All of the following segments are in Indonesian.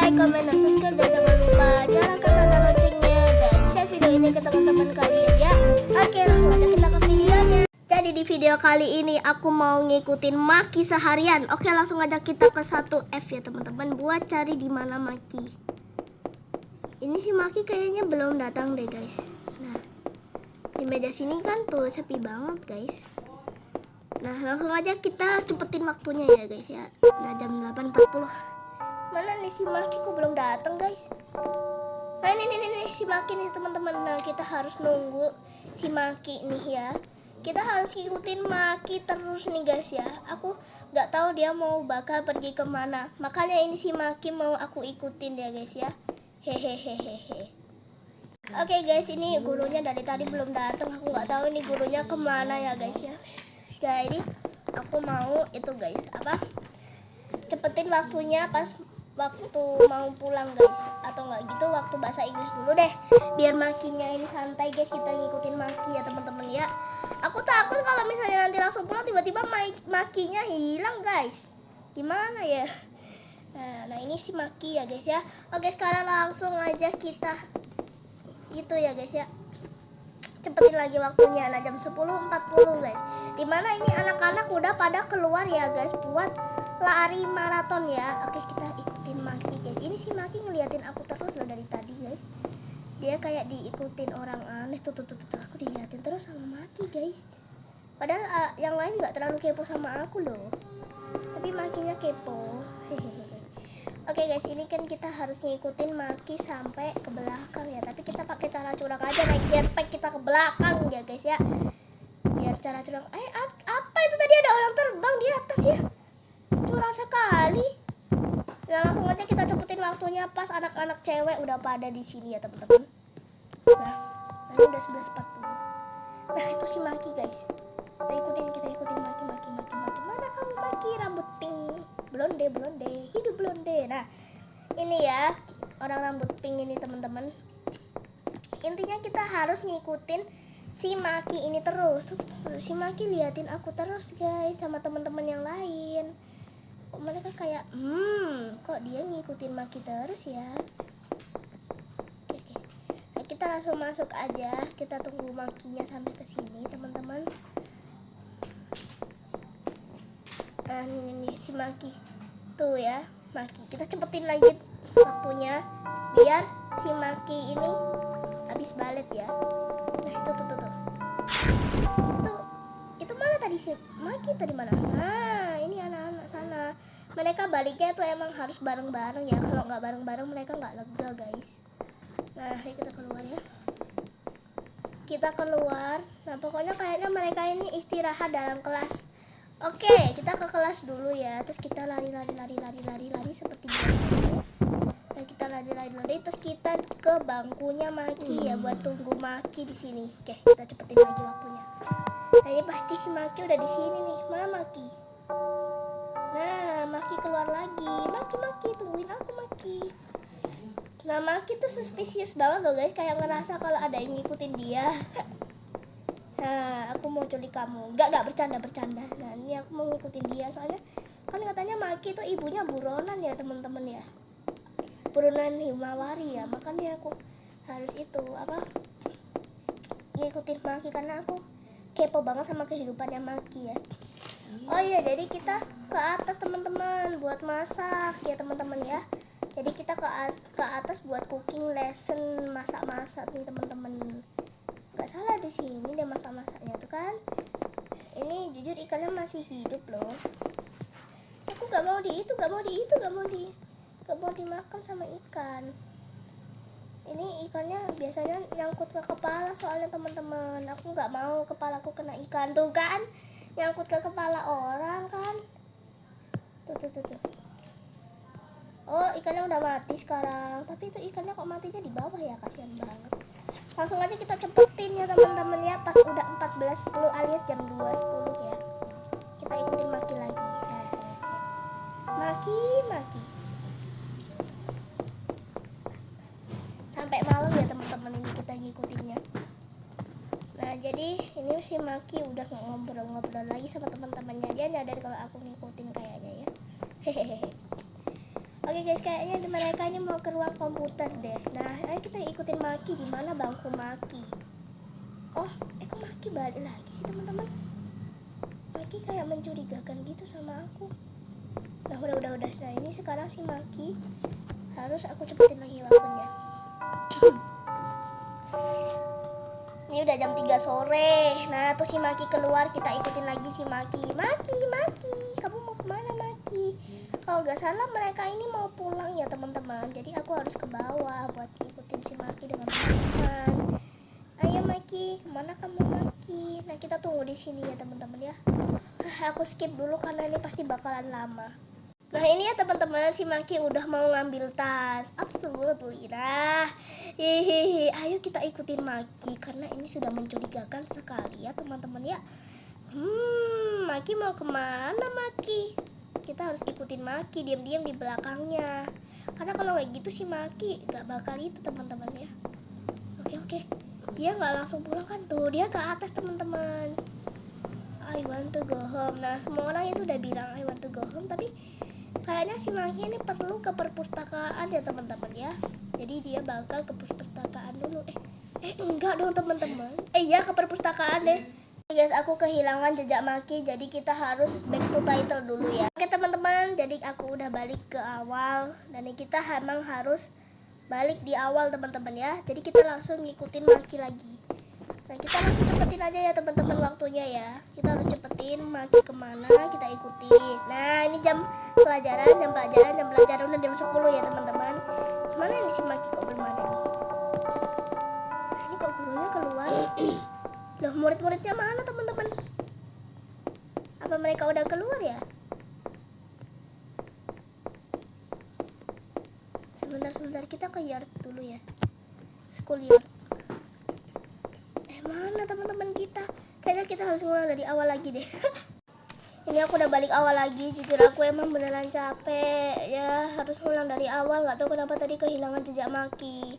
like, comment, dan subscribe. Dan jangan lupa nyalakan tanda loncengnya dan share video ini ke teman-teman kalian ya. Oke, langsung aja kita ke videonya. Jadi di video kali ini aku mau ngikutin Maki seharian. Oke, langsung aja kita ke 1F ya teman-teman, buat cari di mana Maki. Ini si Maki kayaknya belum datang deh guys. Nah, di meja sini kan tuh sepi banget guys. Nah, langsung aja kita cepetin waktunya ya guys ya. Nah, jam 8.40. Mana nih si Maki kok belum datang guys? Nah, ini si Maki nih teman-teman. Nah, kita harus nunggu si Maki nih ya. Kita harus ngikutin Maki terus nih guys ya. Aku nggak tahu dia mau bakal pergi kemana. Makanya ini si Maki mau aku ikutin ya guys ya. Hehehehe. Oke guys, ini gurunya dari tadi belum datang. Aku nggak tahu ini gurunya kemana ya guys ya. Jadi aku mau itu guys, cepetin waktunya pas waktu mau pulang guys, atau nggak gitu waktu bahasa Inggris dulu deh, biar Makinya ini santai guys. Kita ngikutin Maki ya teman-teman ya. Aku takut kalau misalnya nanti langsung pulang tiba-tiba Makinya hilang guys, gimana ya. Nah ini si Maki ya guys ya. Oke, sekarang langsung aja kita itu ya guys ya, cepetin lagi waktunya. Nah, jam 10.40 guys, dimana ini anak-anak udah pada keluar ya guys buat lari maraton ya. Oke, kita ikutin Maki guys. Ini si Maki ngeliatin aku terus loh dari tadi guys. Dia kayak diikutin orang aneh. Tuh aku diliatin terus sama Maki guys. Padahal yang lain nggak terlalu kepo sama aku loh, tapi Makinya kepo. Oke guys, ini kan kita harus ngikutin Maki sampai ke belakang ya. Tapi kita pakai cara curang aja, naik jetpack kita ke belakang ya guys ya. Biar cara curang. Apa itu tadi, ada orang terbang di atas ya? Curang sekali. Nah, langsung aja kita cepetin waktunya pas anak-anak cewek udah pada di sini ya teman-teman. Nah, ini udah 11.40. Nah, itu si Maki guys. Kita ikutin Maki. Mana kamu Maki? Rambut pink, blonde, hidup blonde. Nah, ini ya orang rambut pink ini teman-teman. Intinya kita harus ngikutin si Maki ini terus. Si Maki liatin aku terus guys sama teman-teman yang lain. Kok mereka kayak kok dia ngikutin Maki terus ya. Oke. Nah, kita langsung masuk aja. Kita tunggu Makinya sampai ke sini teman-teman. Nah, ini si Maki tuh ya, Maki. Kita cepetin lagi waktunya biar si Maki ini habis balet ya. Nah, itu itu mana tadi si Maki tadi mana? Nah, ini anak-anak sana. Mereka baliknya tuh emang harus bareng-bareng ya. Kalau nggak bareng-bareng mereka nggak lega guys. Nah, ayo kita keluar ya. Kita keluar. Nah, pokoknya kayaknya mereka ini istirahat dalam kelas. Oke, kita ke kelas dulu ya. Terus kita lari seperti biasa. Nah, kita lari terus kita ke bangkunya Maki ya buat tunggu Maki di sini. Oke, kita cepetin lagi waktunya. Nah, ini pasti si Maki udah di sini nih. Mana Maki? Nah, Maki keluar lagi. Maki, tungguin aku Maki. Nah, Maki tuh suspicious banget loh guys, kayak ngerasa kalau ada yang ngikutin dia. Nah, aku mau culik kamu. Enggak bercanda. Nah, ini aku mau ngikutin dia soalnya kan katanya Maki itu ibunya buronan ya teman-teman ya. Buronan Himawari ya. Makanya aku harus ngikutin Maki karena aku kepo banget sama kehidupannya Maki ya. Oh iya, jadi kita ke atas teman-teman buat masak ya teman-teman ya. Jadi kita ke atas buat cooking lesson, masak-masak nih teman-teman. Gak salah di sini deh masak-masaknya tuh kan. Ini jujur ikannya masih hidup loh. Aku gak mau dimakan sama ikan. Ini ikannya biasanya nyangkut ke kepala soalnya teman-teman. Aku gak mau kepalaku kena ikan tuh kan. Nyangkut ke kepala orang kan. Tuh. Oh, ikannya udah mati sekarang. Tapi itu ikannya kok matinya di bawah ya, kasihan banget. Langsung aja kita cepetin ya teman-teman ya. Pas udah 14.10 alias jam 2.10 ya. Kita ikutin Maki lagi. Maki. Sampai malam ya teman-teman ini kita ngikutinnya. Nah, jadi ini si Maki udah ngobrol lagi sama teman-temannya. Dia nyadar kalau aku ngikutin kayaknya ya. Hehehe. Oke guys, kayaknya mereka ini mau ke ruang komputer deh. Nah, ayo kita ikutin Maki. Di mana bangku Maki? Oh, kok Maki balik lagi sih teman-teman? Maki kayak mencurigakan gitu sama aku. Nah, udah. Nah, ini sekarang si Maki harus aku cepetin lagi waktunya. Ini udah jam 3 sore. Nah, tuh si Maki keluar, kita ikutin lagi si Maki. Maki, kamu mau kemana Maki? Kalau nggak salah mereka ini mau pulang ya teman-teman. Jadi aku harus ke bawah buat ikutin si Maki dengan teman-teman. Ayo Maki, kemana kamu Maki? Nah, kita tunggu di sini ya teman-teman ya. Aku skip dulu karena ini pasti bakalan lama. Nah, ini ya teman-teman, si Maki udah mau ngambil tas. Absolutely. Nah, hihihi, ayo kita ikutin Maki karena ini sudah mencurigakan sekali ya teman-teman ya. Maki mau kemana Maki? Kita harus ikutin Maki, diam-diam di belakangnya. Karena kalau kayak gitu si Maki gak bakal itu teman-teman ya. Oke. Dia gak langsung pulang kan tuh, dia ke atas teman-teman. I want to go home. Nah, semua orang itu udah bilang I want to go home, tapi kayaknya si Maki ini perlu ke perpustakaan ya teman-teman ya. Jadi dia bakal ke perpustakaan dulu. Enggak dong teman-teman. Iya ke perpustakaan deh. Guys, aku kehilangan jejak Maki, jadi kita harus back to title dulu ya. Oke teman-teman, jadi aku udah balik ke awal dan kita emang harus balik di awal teman-teman ya. Jadi kita langsung ngikutin Maki lagi. Nah, kita langsung cepetin aja ya teman-teman waktunya ya. Kita harus cepetin Maki kemana, kita ikutin. Nah, ini jam pelajaran udah jam 10 ya teman-teman. Gimana ini si Maki kok belum ada nih? Nah, ini kok gurunya keluar. Loh, murid-muridnya mana teman-teman? Apa mereka udah keluar ya? Sebentar, kita ke yard dulu ya. School yard. Mana teman-teman kita? Kayaknya kita harus mulai dari awal lagi deh. Ini aku udah balik awal lagi. Jujur aku emang beneran capek ya, harus ngulang dari awal. Gak tahu kenapa tadi kehilangan jejak Maki.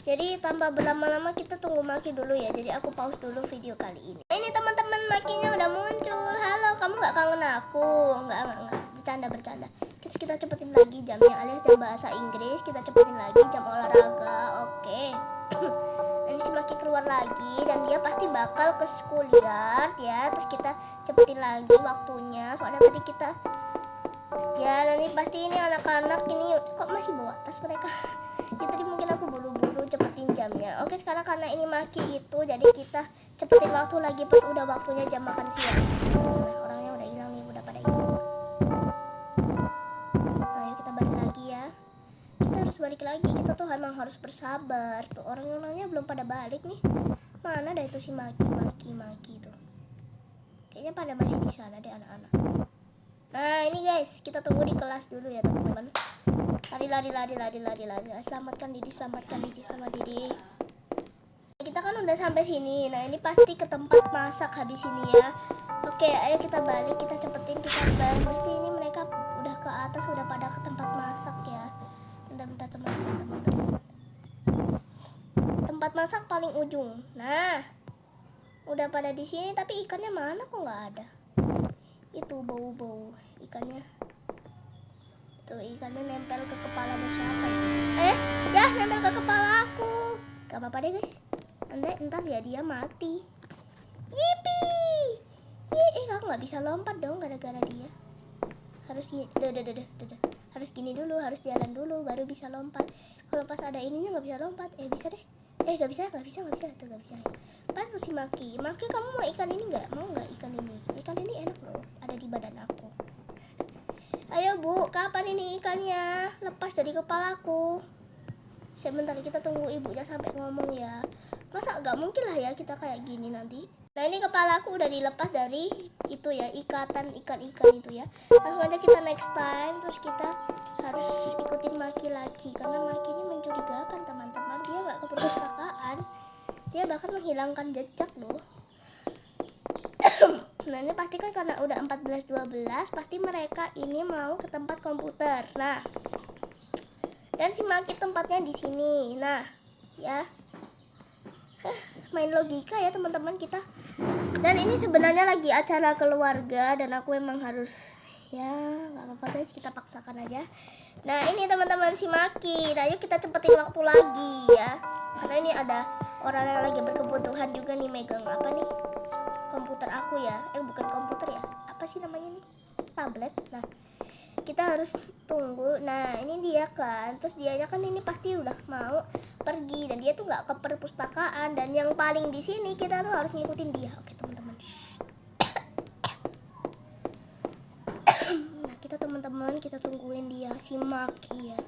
Jadi tanpa berlama-lama kita tunggu Maki dulu ya. Jadi aku pause dulu video kali ini. Ini teman-teman, Makinya udah muncul. Halo, kamu nggak kangen aku? Nggak. Bercanda. Terus kita cepetin lagi jamnya, alias jam bahasa Inggris. Kita cepetin lagi jam olahraga. Oke. Ini si Maki keluar lagi dan dia pasti bakal ke schoolyard ya. Terus kita cepetin lagi waktunya. Soalnya tadi kita ya, dan ini pasti ini anak-anak ini kok masih bawa tas mereka. Ya tadi mungkin aku buru-buru cepetin jamnya. Oke, sekarang karena ini Maki itu, jadi kita cepetin waktu lagi pas udah waktunya jam makan siang. Nah, orangnya udah hilang nih, udah pada hilang. Ayo kita balik lagi ya. Kita harus balik lagi, kita tuh emang harus bersabar. Tuh orang-orangnya belum pada balik nih. Mana dah itu si Maki tuh. Kayaknya pada masih di sana deh anak-anak. Nah, ini guys, kita tunggu di kelas dulu ya teman-teman. Lari. Selamatkan diri sama diri. Kita kan udah sampai sini. Nah, ini pasti ke tempat masak habis ini ya. Oke, ayo kita balik, kita cepetin, kita balik. Pasti ini mereka udah ke atas, udah pada ke tempat masak ya. Bentar teman-teman. Tempat masak paling ujung. Nah, udah pada di sini, tapi ikannya mana kok nggak ada? Itu bau ikannya. Tuh ikannya nempel ke kepala siapa ya? Nempel ke kepala aku. Gak apa-apa deh guys. Ntar ya dia mati. Yipi. Aku nggak bisa lompat dong gara-gara dia. Harus harus gini dulu, harus jalan dulu baru bisa lompat. Kalau pas ada ininya nggak bisa lompat. Bisa deh. Gak bisa. Tuh gak bisa. Pas tuh si Maki, kamu mau ikan ini nggak? Mau nggak ikan ini? Ikan ini enak loh, ada di badan aku. Ayo Bu, kapan ini ikannya? Lepas dari kepalaku. Sebentar, kita tunggu ibunya sampai ngomong ya. Masa nggak mungkin lah ya kita kayak gini nanti. Nah, ini kepalaku udah dilepas dari itu ya, ikatan ikan itu ya. Langsung aja kita next time. Terus kita harus ikutin Maki lagi karena Maki ini mencurigakan teman-teman. Dia nggak ke perpustakaan, dia bahkan menghilangkan jejak loh. Nah, ini pasti kan karena udah 14-12, pasti mereka ini mau ke tempat komputer. Nah, dan si Maki tempatnya di sini. Nah, ya. Main logika ya teman-teman kita. Dan ini sebenarnya lagi acara keluarga dan aku emang harus Ya nggak apa-apa guys, kita paksakan aja. Nah ini teman-teman si Maki. Nah yuk kita cepetin waktu lagi ya, karena ini ada orang yang lagi berkebutuhan juga nih, megang apa nih, komputer aku ya. Bukan komputer ya, apa sih namanya nih, tablet. Nah kita harus tunggu. Nah ini dia kan, terus dianya kan ini pasti udah mau pergi dan dia tuh nggak ke perpustakaan, dan yang paling di sini kita tuh harus ngikutin dia. Oke teman-teman. Nah kita teman-teman, kita tungguin dia, si Maki ya.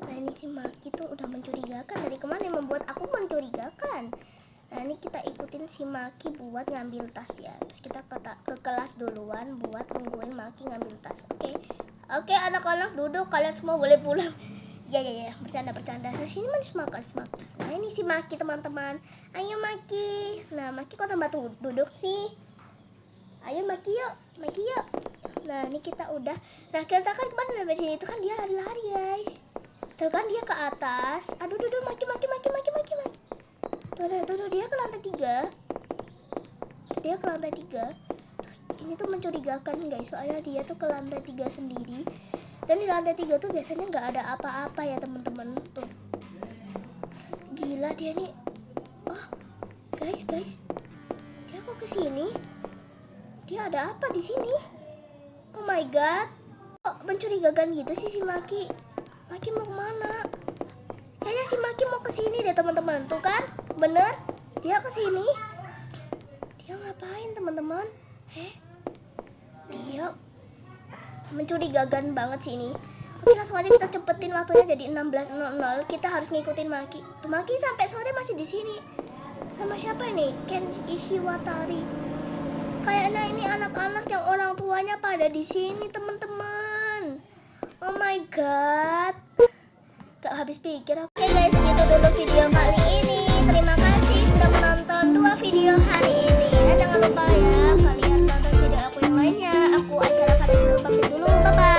Nah ini si Maki tuh udah mencurigakan dari kemarin, membuat aku mencurigakan. Nah ini kita ikutin si Maki buat ngambil tas ya. Terus kita ke kelas duluan buat nungguin Maki ngambil tas. Oke anak-anak duduk, kalian semua boleh pulang. Ya bercanda. Nah sini manis makan Maki. Nah ini si Maki teman-teman. Ayo Maki. Nah Maki kok tambah duduk sih? Ayo Maki yuk. Nah ini kita udah. Nah kita kan kemarin sampai sini itu kan dia lari-lari guys. Tuh kan dia ke atas. Aduh Maki. Tuh dia ke lantai 3. Dia ke lantai 3. Terus ini tuh mencurigakan guys, soalnya dia tuh ke lantai 3 sendiri. Dan di lantai 3 tuh biasanya nggak ada apa-apa ya teman-teman. Tuh gila dia nih. Oh guys, dia kok kesini? Dia ada apa di sini? Oh my god, kok mencurigakan gitu sih si Maki? Maki mau kemana? Kayaknya si Maki mau kesini deh teman-teman. Tuh kan, bener, dia kesini. Dia ngapain teman-teman? Dia mencurigakan banget sih ini. Oke langsung aja kita cepetin waktunya jadi 16.00. Kita harus ngikutin Maki. Tuh Maki sampai sore masih di sini. Sama siapa ini? Ken Ishiwatari. Kayaknya ini anak-anak yang orang tuanya pada di sini teman-teman. Oh my god, gak habis pikir. Oke guys, gitu dulu